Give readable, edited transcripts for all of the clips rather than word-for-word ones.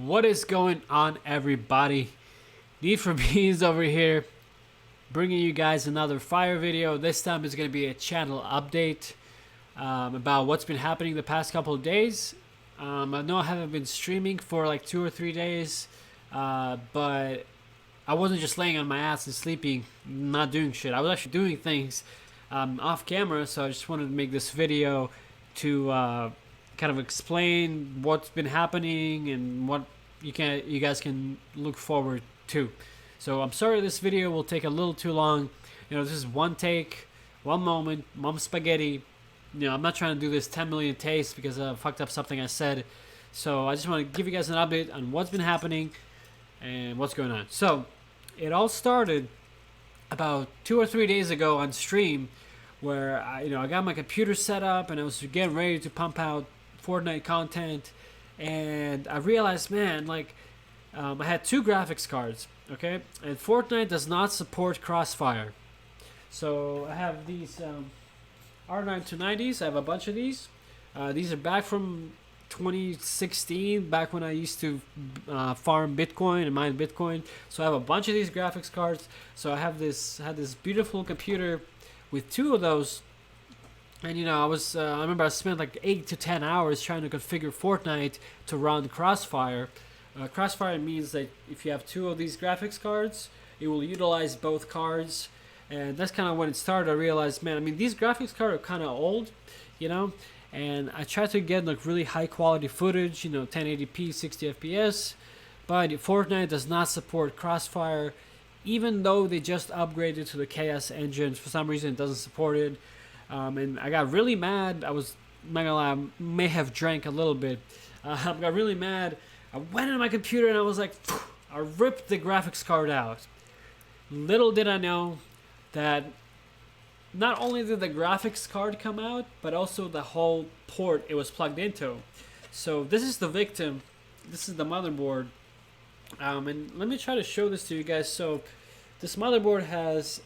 What is going on, everybody? Need for Beans over here, bringing you guys another fire video. This time it's going to be a channel update about what's been happening the past couple of days. I know I haven't been streaming for like 2 or 3 days, but I wasn't just laying on my ass and sleeping, not doing shit. I was actually doing things off camera, so I just wanted to make this video to kind of explain what's been happening and what you guys can look forward to. So I'm sorry this video will take a little too long. You know, this is one take, one moment, mom spaghetti. You know, I'm not trying to do this 10 million takes because I fucked up something I said. So I just want to give you guys an update on what's been happening and what's going on. So it all started about 2 or 3 days ago on stream, where I got my computer set up and I was getting ready to pump out Fortnite content, and I realized, man, like I had two graphics cards, okay, and Fortnite does not support Crossfire. So I have these R9 290s. I have a bunch of these. These are back from 2016, back when I used to farm Bitcoin and mine Bitcoin. So I have a bunch of these graphics cards. So I had this beautiful computer with two of those, and I remember I spent like 8 to 10 hours trying to configure Fortnite to run Crossfire. Crossfire means that if you have two of these graphics cards, it will utilize both cards, and that's kind of when it started. I realized, man, I mean, these graphics cards are kind of old, and I tried to get like really high quality footage, 1080p, 60 FPS, but Fortnite does not support Crossfire, even though they just upgraded to the KS engine. For some reason, it doesn't support it. And I got really mad. I was not gonna lie, I may have drank a little bit. I got really mad. I went into my computer and I was like, phew, I ripped the graphics card out. Little did I know that not only did the graphics card come out, but also the whole port it was plugged into. So this is the victim. This is the motherboard. And let me try to show this to you guys. So this motherboard has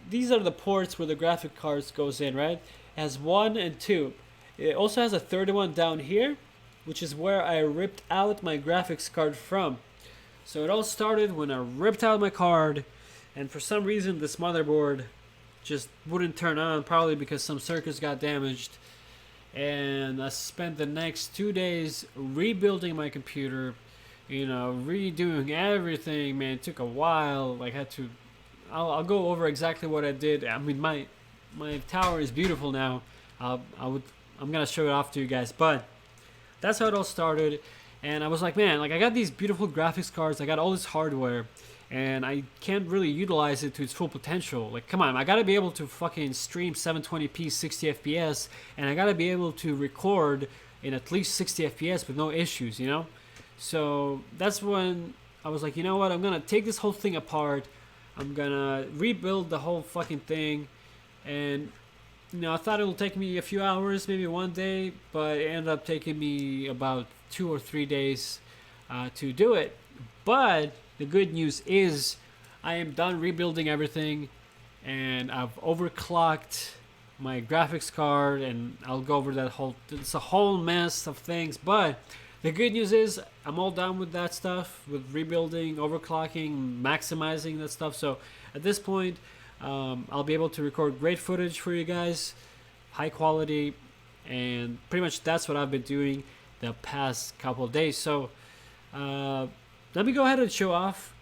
these are the ports where the graphic cards goes in, right? It has 1 and 2. It also has a third one down here, which is where I ripped out my graphics card from. So it all started when I ripped out my card, and for some reason this motherboard just wouldn't turn on, probably because some circuits got damaged. And I spent the next 2 days rebuilding my computer, redoing everything. Man, it took a while. Like, I'll go over exactly what I did. I mean, my tower is beautiful now. I'm gonna show it off to you guys, but that's how it all started. And I was like, man, like I got these beautiful graphics cards, I got all this hardware, and I can't really utilize it to its full potential. Like, come on, I gotta be able to fucking stream 720p 60 FPS, and I gotta be able to record in at least 60 FPS with no issues, So that's when I was like, you know what, I'm gonna take this whole thing apart. I'm gonna rebuild the whole fucking thing. And I thought it would take me a few hours, maybe one day, but it ended up taking me about 2 or 3 days to do it. But the good news is I am done rebuilding everything, and I've overclocked my graphics card, and I'll go over that it's a whole mess of things. But the good news is I'm all done with that stuff, with rebuilding, overclocking, maximizing that stuff. So at this point, I'll be able to record great footage for you guys, high quality, and pretty much that's what I've been doing the past couple of days. So let me go ahead and show off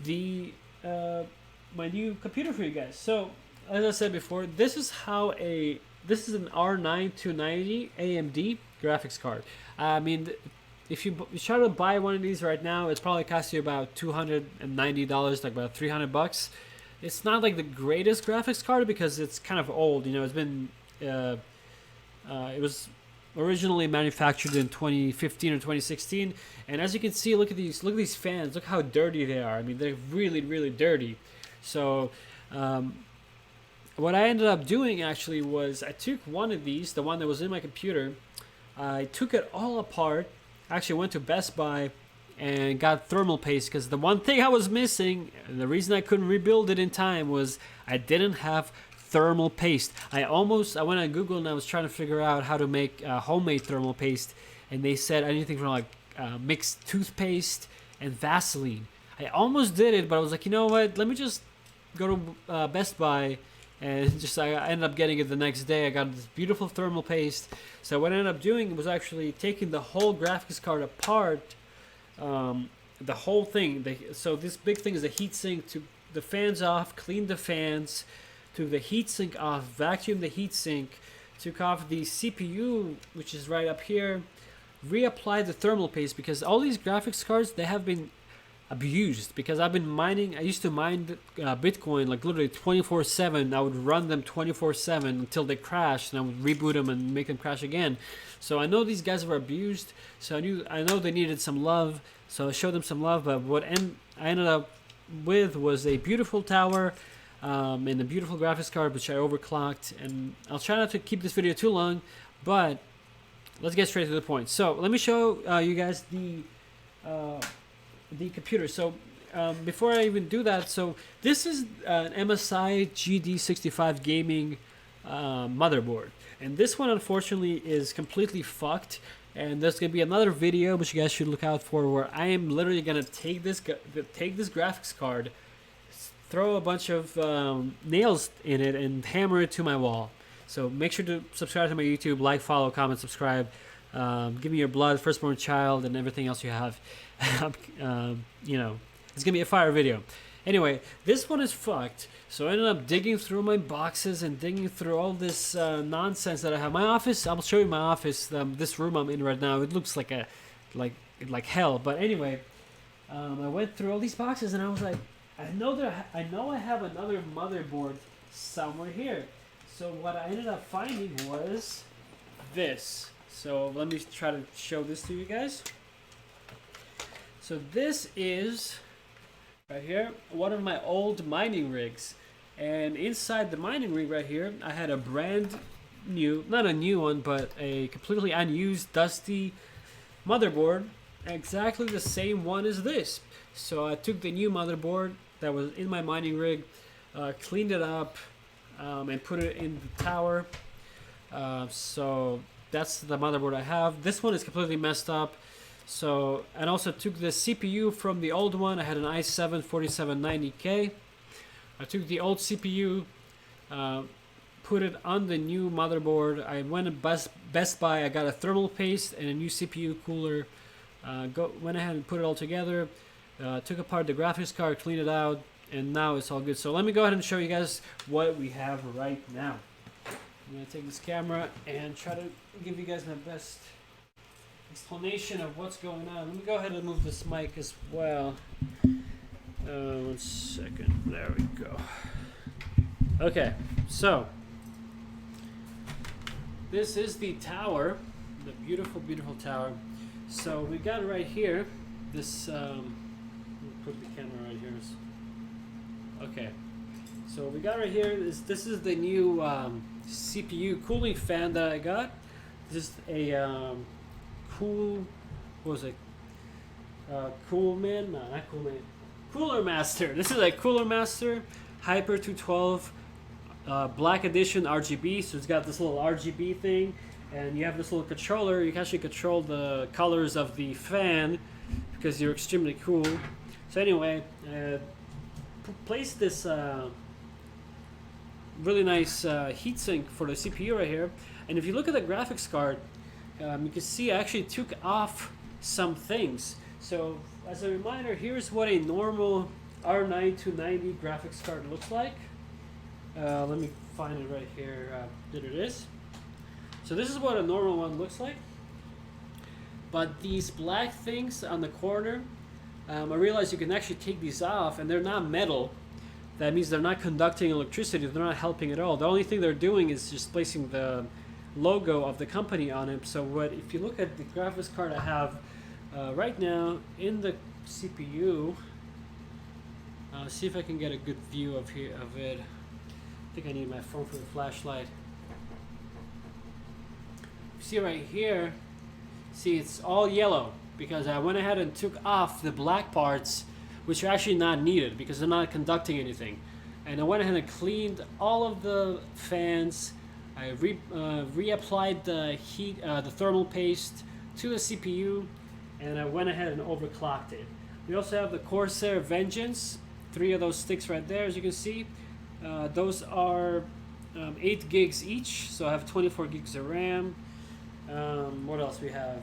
my new computer for you guys. So as I said before, this is an R9 290 AMD graphics card. I mean, if you try to buy one of these right now, it's probably cost you about $290, like about $300. It's not like the greatest graphics card because it's kind of old. It's been it was originally manufactured in 2015 or 2016, and as you can see, look at these fans. Look how dirty they are. I mean, they're really, really dirty. So what I ended up doing actually was I took one of these, the one that was in my computer, I took it all apart. Actually went to Best Buy and got thermal paste, because the one thing I was missing, and the reason I couldn't rebuild it in time, was I didn't have thermal paste. I went on Google and I was trying to figure out how to make homemade thermal paste, and they said anything from like mixed toothpaste and Vaseline. I almost did it, but I was like, you know what? Let me just go to Best Buy, and just I ended up getting it the next day. I got this beautiful thermal paste. So what I ended up doing was actually taking the whole graphics card apart, the whole thing. So this big thing is the heatsink. To the fans off, clean the fans, took the heatsink off, vacuum the heatsink, took off the CPU, which is right up here, reapplied the thermal paste, because all these graphics cards, they have been abused, because I've been mining. I used to mine Bitcoin like literally 24/7. I would run them 24/7 until they crashed, and I would reboot them and make them crash again. So I know these guys were abused, so I know they needed some love, so I showed them some love. But what I ended up with was a beautiful tower and a beautiful graphics card, which I overclocked. And I'll try not to keep this video too long, but let's get straight to the point. So let me show you guys the computer. So before I even do that, so this is an MSI GD65 gaming motherboard, and this one unfortunately is completely fucked. And there's gonna be another video which you guys should look out for, where I am literally gonna take this graphics card, throw a bunch of nails in it, and hammer it to my wall. So make sure to subscribe to my YouTube, like, follow, comment, subscribe. Give me your blood, firstborn child, and everything else you have. You know, it's gonna be a fire video. Anyway, this one is fucked. So I ended up digging through my boxes and digging through all this nonsense that I have. My office, I'll show you my office. This room I'm in right now, it looks like like hell. But anyway, I went through all these boxes, and I was like, I know I have another motherboard somewhere here. So what I ended up finding was this. So let me try to show this to you guys. So this is right here one of my old mining rigs, and inside the mining rig right here, I had a brand new, not a new one, but a completely unused, dusty motherboard, exactly the same one as this. So I took the new motherboard that was in my mining rig, cleaned it up, and put it in the tower. So that's the motherboard I have. This one is completely messed up. So, and also took the CPU from the old one. I had an i7 4790K. I took the old CPU, put it on the new motherboard. I went to Best Buy. I got a thermal paste and a new CPU cooler. Went ahead and put it all together. Took apart the graphics card, cleaned it out, and now it's all good. So let me go ahead and show you guys what we have right now. I'm going to take this camera and try to give you guys my best explanation of what's going on. Let me go ahead and move this mic as well. 1 second. There we go. Okay, so this is the tower, the beautiful, beautiful tower. So we got right here this. Put the camera right here. Okay, so we got right here. This is the new CPU cooling fan that I got. This is a what was it? Coolman? No, not Coolman. Cooler Master. This is a Cooler Master Hyper 212 Black Edition RGB. So it's got this little RGB thing, and you have this little controller. You can actually control the colors of the fan because you're extremely cool. So anyway, placed this really nice heatsink for the CPU right here. And if you look at the graphics card, you can see I actually took off some things. So as a reminder, here's what a normal R9 290 graphics card looks like. Let me find it right here. There it is. So this is what a normal one looks like. But these black things on the corner, I realized you can actually take these off, and they're not metal. That means they're not conducting electricity. They're not helping at all. The only thing they're doing is just placing the logo of the company on it. So if you look at the graphics card I have right now in the CPU, see if I can get a good view of it. I think I need my phone for the flashlight. See right here, see it's all yellow because I went ahead and took off the black parts, which are actually not needed because they're not conducting anything. And I went ahead and cleaned all of the fans. I reapplied the thermal paste to the CPU, and I went ahead and overclocked it. We also have the Corsair Vengeance, 3 of those sticks right there, as you can see. Those are 8 gigs each, so I have 24 gigs of RAM. What else we have?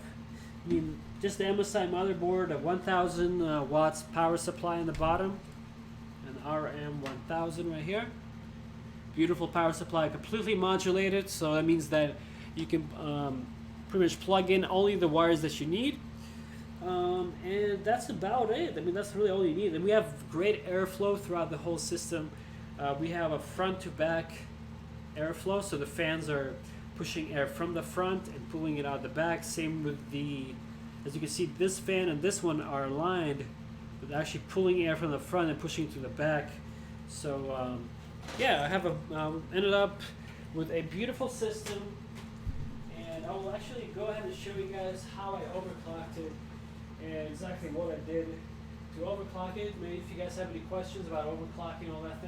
I mean, just the MSI motherboard, a 1000 watts power supply on the bottom, an RM1000 right here. Beautiful power supply, completely modulated, so that means that you can pretty much plug in only the wires that you need. And that's about it. I mean, that's really all you need. And we have great airflow throughout the whole system. We have a front to back airflow, so the fans are pushing air from the front and pulling it out the back. Same with the, as you can see, this fan and this one are aligned with actually pulling air from the front and pushing it to the back. So yeah, I have ended up with a beautiful system, and I will actually go ahead and show you guys how I overclocked it and exactly what I did to overclock it. Maybe if you guys have any questions about overclocking, all that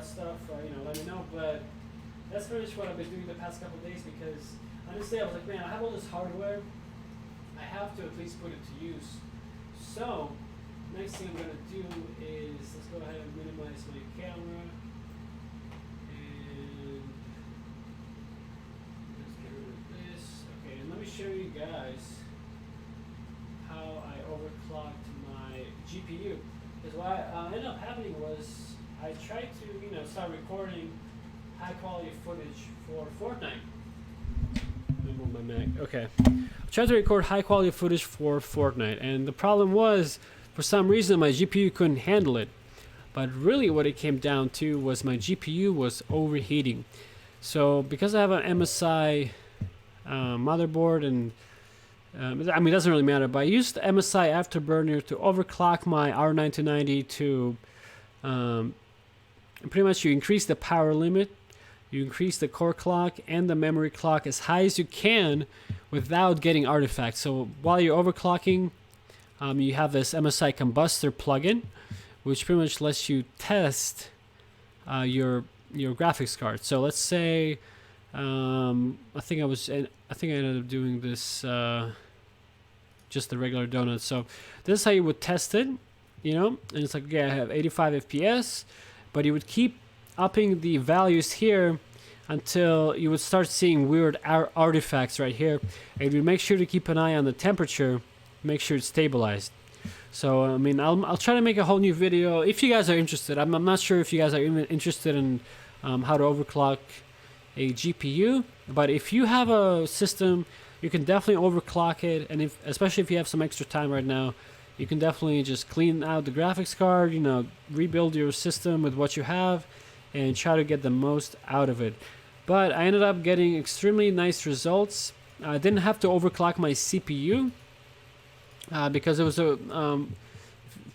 stuff, let me know. But that's pretty much what I've been doing the past couple of days, because honestly I was like, man, I have all this hardware, I have to at least put it to use. So next thing I'm going to do is, let's go ahead and minimize my camera, and let's get rid of this. Okay, and let me show you guys how I overclocked my GPU. Because what ended up happening was I tried to start recording high quality footage for Fortnite. Let me move my Mac. Okay. I tried to record high quality footage for Fortnite, and the problem was, for some reason, my GPU couldn't handle it. But really what it came down to was my GPU was overheating. So because I have an MSI motherboard, and I mean, it doesn't really matter, but I used the MSI Afterburner to overclock my R990 to pretty much you increase the power limit, you increase the core clock and the memory clock as high as you can without getting artifacts. So while you're overclocking, you have this MSI Combustor plugin, which pretty much lets you test your graphics card. So let's say I think I ended up doing this just the regular donut. So this is how you would test it, and it's like, okay, I have 85 FPS, but you would keep upping the values here until you would start seeing weird artifacts right here, and you make sure to keep an eye on the temperature, make sure it's stabilized. So I mean, I'll try to make a whole new video if you guys are interested. I'm not sure if you guys are even interested in how to overclock a GPU, but if you have a system, you can definitely overclock it, and especially if you have some extra time right now, you can definitely just clean out the graphics card, rebuild your system with what you have, and try to get the most out of it. But I ended up getting extremely nice results. I didn't have to overclock my CPU because it was if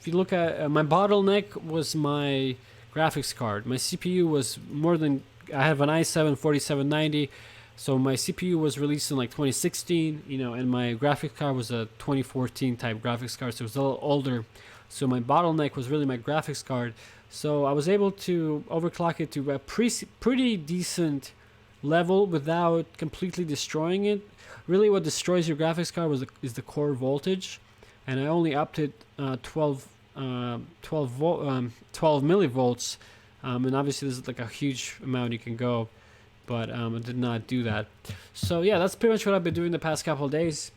you look at my bottleneck was my graphics card. My CPU was I have an i7 4790, so my CPU was released in like 2016, and my graphics card was a 2014 type graphics card, so it was a little older. So my bottleneck was really my graphics card. So I was able to overclock it to a pretty decent level without completely destroying it. Really what destroys your graphics card is the core voltage, and I only upped it 12 millivolts, and obviously this is like a huge amount you can go, but I did not do that. So yeah, that's pretty much what I've been doing the past couple of days.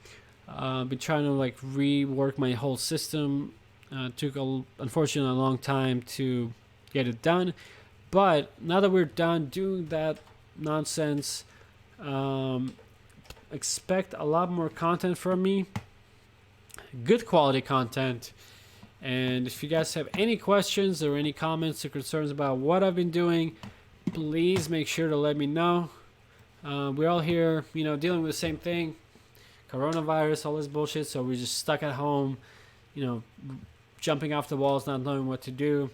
Been trying to like rework my whole system. Took unfortunately a long time to get it done, but now that we're done doing that nonsense, expect a lot more content from me, good quality content. And if you guys have any questions or any comments or concerns about what I've been doing, please make sure to let me know. We're all here, dealing with the same thing, coronavirus, all this bullshit, so we're just stuck at home, jumping off the walls, not knowing what to do.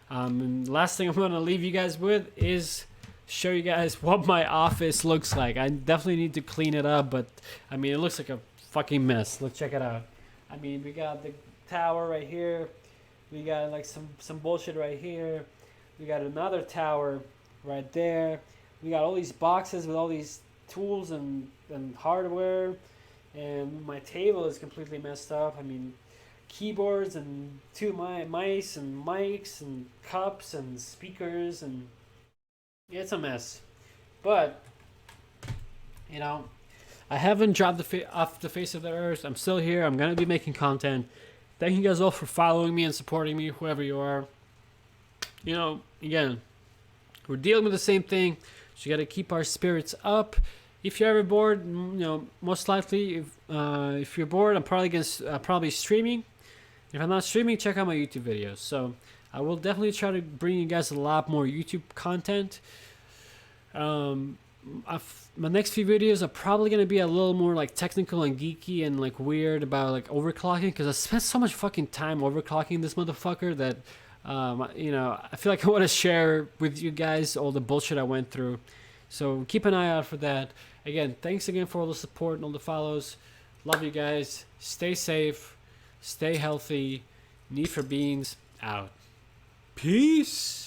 And last thing I'm going to leave you guys with is show you guys what my office looks like. I definitely need to clean it up, but I mean, it looks like a fucking mess. Let's check it out. I mean, we got the tower right here. We got like some bullshit right here. We got another tower right there. We got all these boxes with all these tools and hardware. and my table is completely messed up. I mean, keyboards and two mice and mics and cups and speakers, and yeah, it's a mess. But you know, I haven't dropped off the face of the earth. I'm still here. I'm gonna be making content. Thank you guys all for following me and supporting me, whoever you are. You know, again, we're dealing with the same thing, so you got to keep our spirits up. If you're ever bored, most likely, if you're bored, I'm probably probably streaming. If I'm not streaming, check out my YouTube videos. So I will definitely try to bring you guys a lot more YouTube content. My next few videos are probably going to be a little more like technical and geeky and like weird about like overclocking, because I spent so much fucking time overclocking this motherfucker that I feel like I want to share with you guys all the bullshit I went through. So keep an eye out for that. Again, thanks again for all the support and all the follows. Love you guys. Stay safe. Stay healthy. Need for Beans out. Peace.